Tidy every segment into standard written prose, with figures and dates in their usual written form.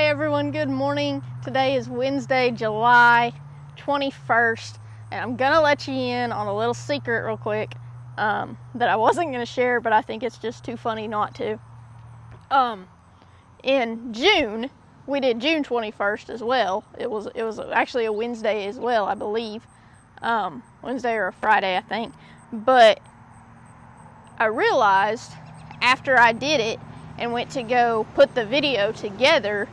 Hey everyone, good morning. Today is Wednesday, July 21st, and I'm gonna let you in on a little secret real quick that I wasn't gonna share, but I think it's just too funny not to. In June, we did June 21st as well. It was actually a Wednesday as well, I believe. Wednesday or a Friday, I think. But I realized after I did it and went to go put the video together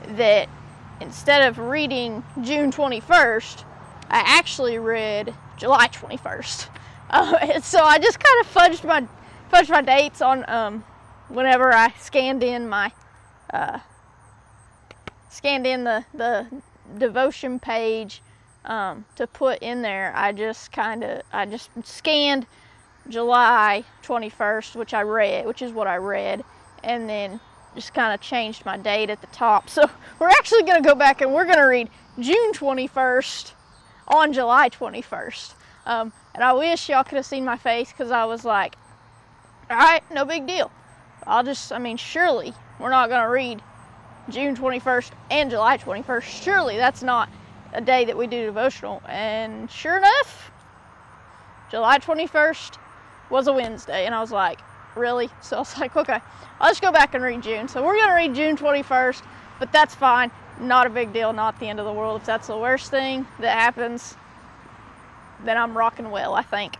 that instead of reading June 21st, I actually read July 21st. So I just kind of fudged my dates on whenever I scanned in the devotion page to put in there. I just scanned July 21st, which is what I read, and then just kind of changed my date at the top. So we're actually going to go back and we're going to read June 21st on July 21st. And I wish y'all could have seen my face, because I was like, all right, no big deal. Surely we're not going to read June 21st and July 21st. Surely that's not a day that we do devotional. And sure enough, July 21st was a Wednesday, and I was like, really? So I was like, okay, I'll just go back and read June. So we're going to read June 21st, but that's fine. Not a big deal, not the end of the world. If that's the worst thing that happens, then I'm rocking well, I think.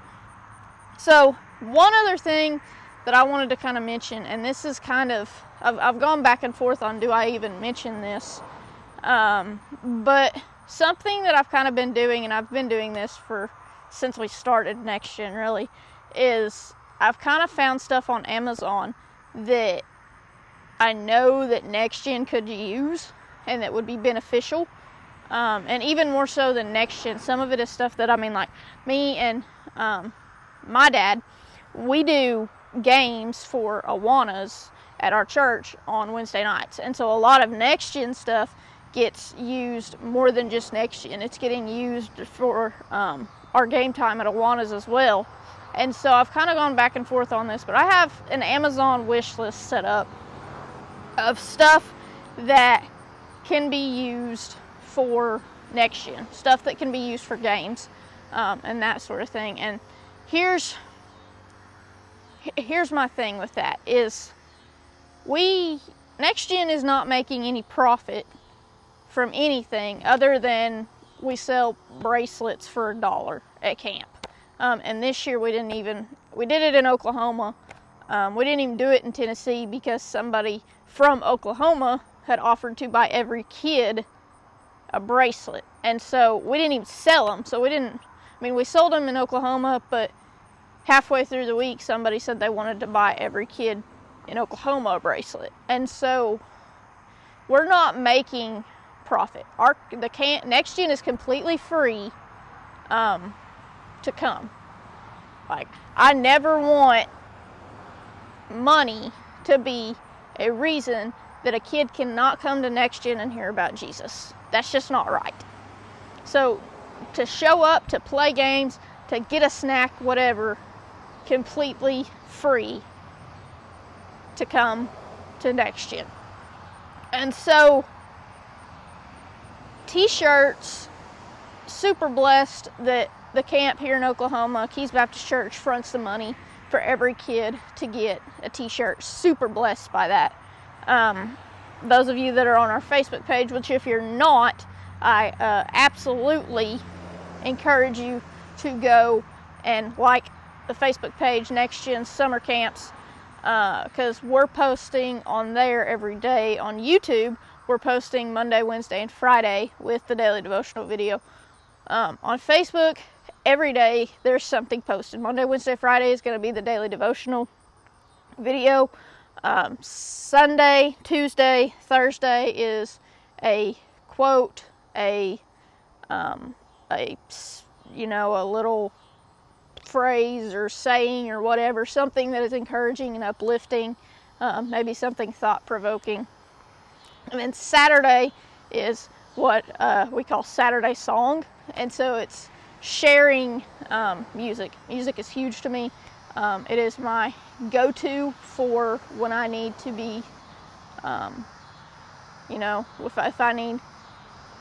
So one other thing that I wanted to kind of mention, and this is kind of, I've gone back and forth on do I even mention this, but something that I've kind of been doing, and I've been doing this since we started Next Gen really, is I've kind of found stuff on Amazon that I know that Next Gen could use and that would be beneficial. And even more so than Next Gen, some of it is stuff that, like me and my dad, we do games for Awanas at our church on Wednesday nights. And so a lot of Next Gen stuff gets used more than just Next Gen. It's getting used for our game time at Awanas as well. And so I've kind of gone back and forth on this, but I have an Amazon wish list set up of stuff that can be used for Next Gen, stuff that can be used for games, and that sort of thing. And here's my thing with that is Next Gen is not making any profit from anything other than we sell bracelets for $1 at camp. And this year we did it in Oklahoma. We didn't even do it in Tennessee because somebody from Oklahoma had offered to buy every kid a bracelet. And so we didn't even sell them. So we sold them in Oklahoma, but halfway through the week somebody said they wanted to buy every kid in Oklahoma a bracelet. And so we're not making profit. Next Gen is completely free to come. Like, I never want money to be a reason that a kid cannot come to Next Gen and hear about Jesus. That's just not right. So to show up, to play games, to get a snack, whatever, completely free to come to Next Gen. And so t-shirts, super blessed that the camp here in Oklahoma, Keys Baptist Church, fronts the money for every kid to get a t-shirt. Super blessed by that. Those of you that are on our Facebook page, which if you're not, I absolutely encourage you to go and like the Facebook page, Next Gen Summer Camps, because we're posting on there every day. On YouTube, we're posting Monday, Wednesday, and Friday with the daily devotional video. On Facebook, every day there's something posted. Monday, Wednesday, Friday is going to be the daily devotional video. Sunday, Tuesday, Thursday is a quote, a little phrase or saying or whatever, something that is encouraging and uplifting, maybe something thought-provoking. And then Saturday is what we call Saturday Song, and so it's sharing music. Music is huge to me. It is my go-to for when I need to be You know, if I need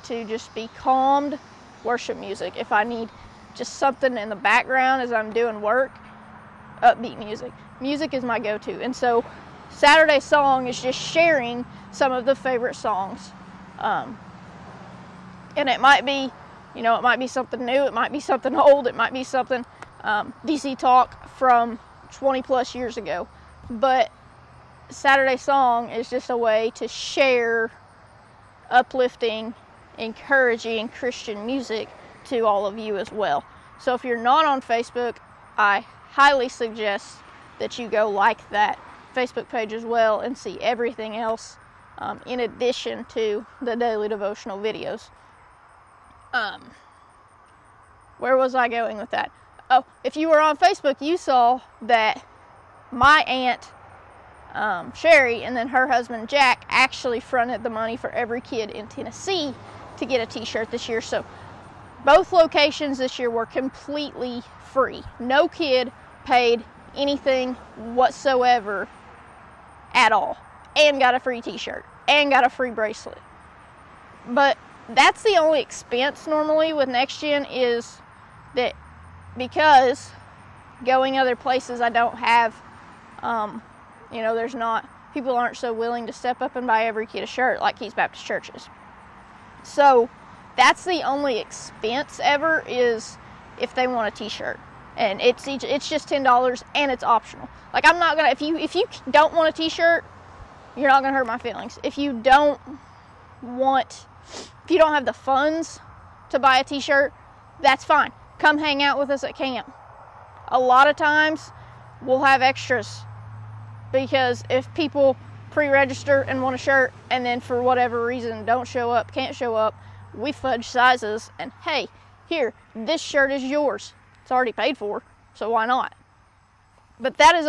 to just be calmed, worship music. If I need just something in the background as I'm doing work, upbeat music. Music is my go-to. And so Saturday Song is just sharing some of the favorite songs. And it might be, you know, it might be something new, it might be something old, it might be something DC Talk from 20 plus years ago. But Saturday Song is just a way to share uplifting, encouraging Christian music to all of you as well. So if you're not on Facebook, I highly suggest that you go like that Facebook page as well and see everything else in addition to the daily devotional videos. Where was I going with that? Oh, if you were on Facebook, you saw that my aunt Sherry and then her husband Jack actually fronted the money for every kid in Tennessee to get a t-shirt this year. So both locations this year were completely free. No kid paid anything whatsoever at all, and got a free t-shirt and got a free bracelet. But that's the only expense normally with Next Gen, is that because going other places I don't have, you know, there's not, people aren't so willing to step up and buy every kid a shirt like Keys Baptist churches. So that's the only expense ever, is if they want a t-shirt. And it's just $10 and it's optional. Like, I'm not gonna, if you don't want a t-shirt, you're not gonna hurt my feelings. If you don't have the funds to buy a t-shirt, that's fine. Come hang out with us at camp. A lot of times we'll have extras, because if people pre-register and want a shirt and then for whatever reason don't show up, can't show up, we fudge sizes and hey, here, this shirt is yours. It's already paid for, so why not? But that is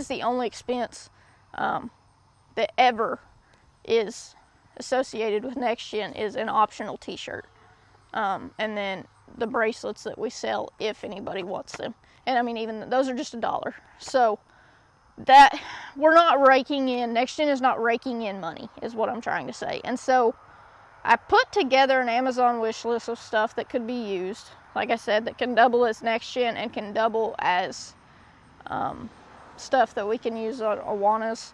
the only expense that ever is associated with Next Gen, is an optional t-shirt. And then the bracelets that we sell if anybody wants them. And I mean, even those are just $1. So that we're not raking in, Next Gen is not raking in money, is what I'm trying to say. And so I put together an Amazon wish list of stuff that could be used, like I said, that can double as Next Gen and can double as stuff that we can use on Awanas.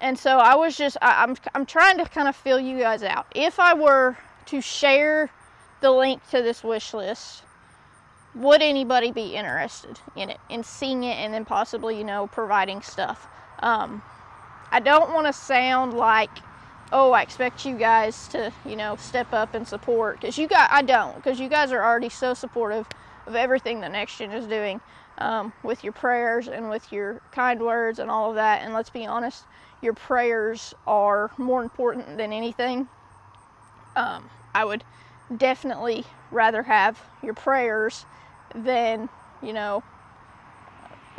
And so I was just, I'm trying to kind of fill you guys out. If I were to share the link to this wish list, would anybody be interested in it, in seeing it, and then possibly, you know, providing stuff? I don't want to sound like, oh, I expect you guys to, you know, step up and support, because I don't, because you guys are already so supportive of everything that Next Gen is doing, with your prayers and with your kind words and all of that. And let's be honest, your prayers are more important than anything. I would definitely rather have your prayers than, you know,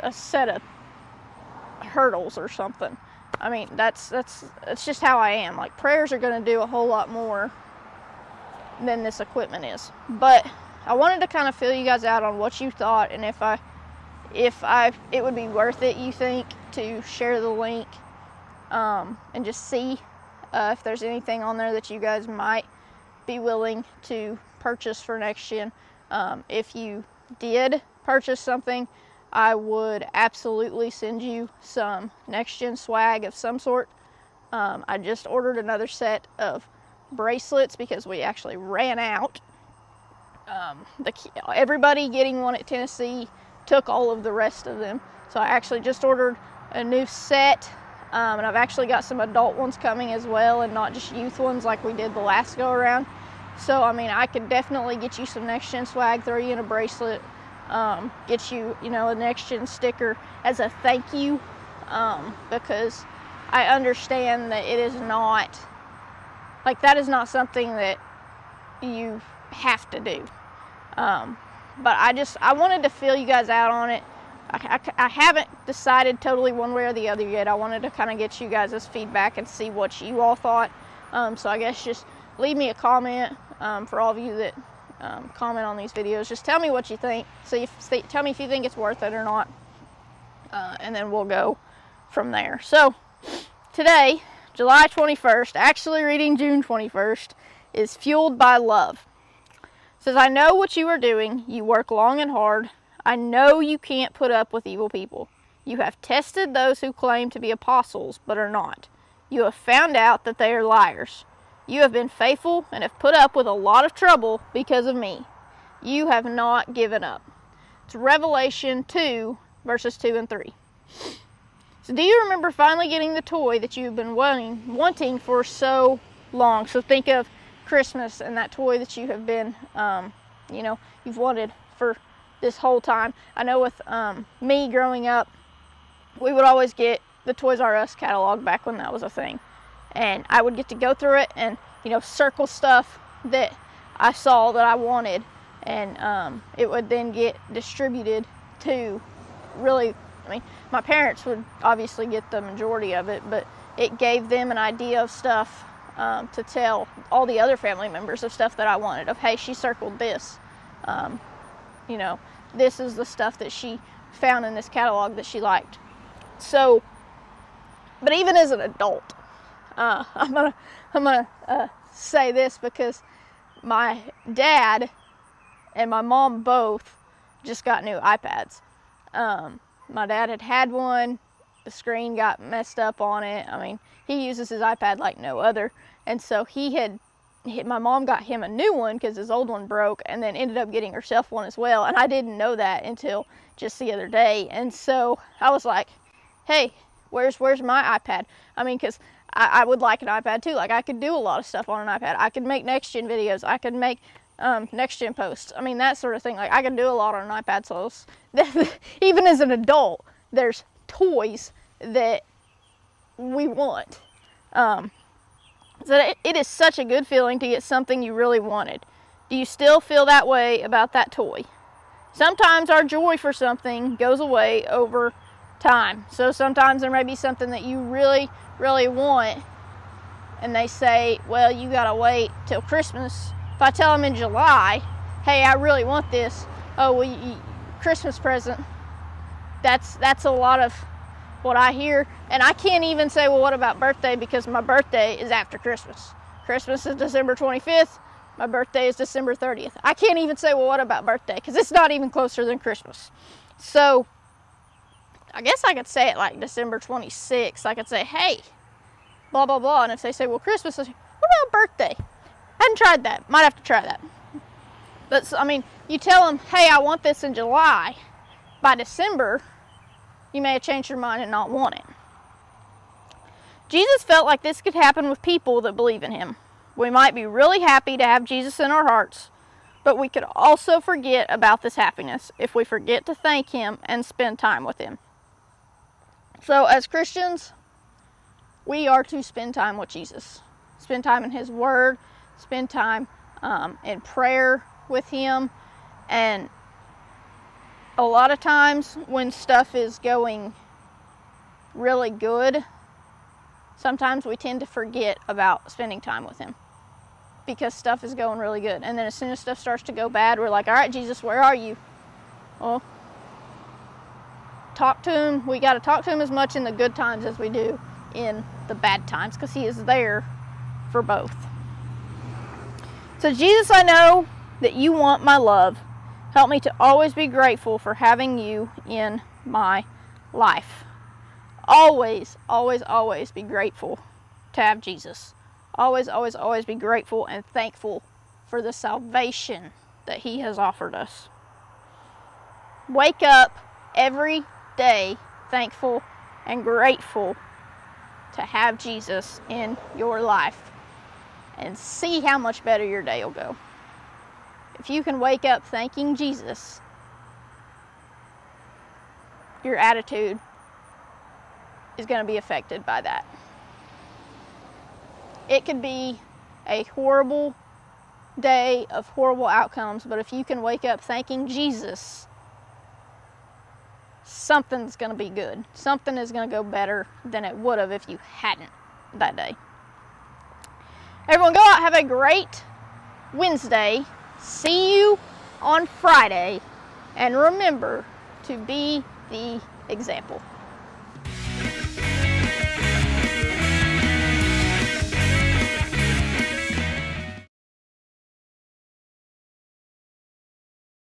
a set of hurdles or something. I mean, that's just how I am. Like, prayers are going to do a whole lot more than this equipment is. But I wanted to kind of fill you guys out on what you thought, and if it would be worth it, you think, to share the link, and just see if there's anything on there that you guys might be willing to purchase for Next Gen. If you did purchase something, I would absolutely send you some Next Gen swag of some sort. I just ordered another set of bracelets because we actually ran out. Everybody getting one at Tennessee took all of the rest of them. So I actually just ordered a new set, and I've actually got some adult ones coming as well, and not just youth ones like we did the last go around. So I mean, I could definitely get you some Next Gen swag, throw you in a bracelet, get you, you know, a Next Gen sticker as a thank you, because I understand that it is not, like, that is not something that you have to do. But I wanted to fill you guys out on it. I haven't decided totally one way or the other yet. I wanted to kind of get you guys' feedback and see what you all thought. So I guess just leave me a comment, for all of you that comment on these videos. Just tell me what you think. Tell me if you think it's worth it or not, and then we'll go from there. So today, July 21st, actually reading June 21st, is fueled by love. It says, I know what you are doing. You work long and hard. I know you can't put up with evil people. You have tested those who claim to be apostles, but are not. You have found out that they are liars. You have been faithful and have put up with a lot of trouble because of me. You have not given up. It's Revelation 2, verses 2 and 3. So do you remember finally getting the toy that you've been wanting for so long? So think of Christmas and that toy that you have been, you've wanted for this whole time. I know with me growing up, we would always get the Toys R Us catalog back when that was a thing. And I would get to go through it and, circle stuff that I saw that I wanted. And it would then get distributed to my parents would obviously get the majority of it, but it gave them an idea of stuff to tell all the other family members of stuff that I wanted. Of, hey, she circled this. This is the stuff that she found in this catalog that she liked. So, but even as an adult, I'm gonna say this because my dad and my mom both just got new iPads. My dad had one. The screen got messed up on it. He uses his iPad like no other. And so my mom got him a new one because his old one broke, and then ended up getting herself one as well. And I didn't know that until just the other day. And so I was like, hey, where's my iPad? Because I would like an iPad too. Like, I could do a lot of stuff on an iPad. I could make next gen videos. I could make next gen posts. That sort of thing. Like, I could do a lot on an iPad. So even as an adult, there's toys that we want. So it is such a good feeling to get something you really wanted. Do you still feel that way about that toy? Sometimes our joy for something goes away over time. So sometimes there may be something that you really, really want, and they say, well, you gotta wait till Christmas. If I tell them in July, hey, I really want this, oh, well, Christmas present, that's a lot of what I hear. And I can't even say, well, what about birthday? Because my birthday is after Christmas. Christmas is December 25th. My birthday is December 30th. I can't even say, well, what about birthday? Because it's not even closer than Christmas. So I guess I could say it like December 26th. I could say, hey, blah, blah, blah. And if they say, well, Christmas, I say, what about birthday? I hadn't tried that. Might have to try that. But, you tell them, hey, I want this in July. By December, you may have changed your mind and not want it. Jesus felt like this could happen with people that believe in him. We might be really happy to have Jesus in our hearts, but we could also forget about this happiness if we forget to thank him and spend time with him. So as Christians, we are to spend time with Jesus. Spend time in his word, spend time in prayer with him. And a lot of times when stuff is going really good, sometimes we tend to forget about spending time with him because stuff is going really good. And then as soon as stuff starts to go bad, we're like, all right, Jesus, where are you? Well, talk to him. We got to talk to him as much in the good times as we do in the bad times, because he is there for both. So Jesus, I know that you want my love. Help me to always be grateful for having you in my life. Always, always, always be grateful to have Jesus. Always, always, always be grateful and thankful for the salvation that he has offered us. Wake up every day thankful and grateful to have Jesus in your life, and see how much better your day will go. If you can wake up thanking Jesus, your attitude is going to be affected by that. It could be a horrible day of horrible outcomes, but if you can wake up thanking Jesus, something's going to be good. Something is going to go better than it would have if you hadn't that day. Everyone, go out, have a great Wednesday. See you on Friday, and remember to be the example.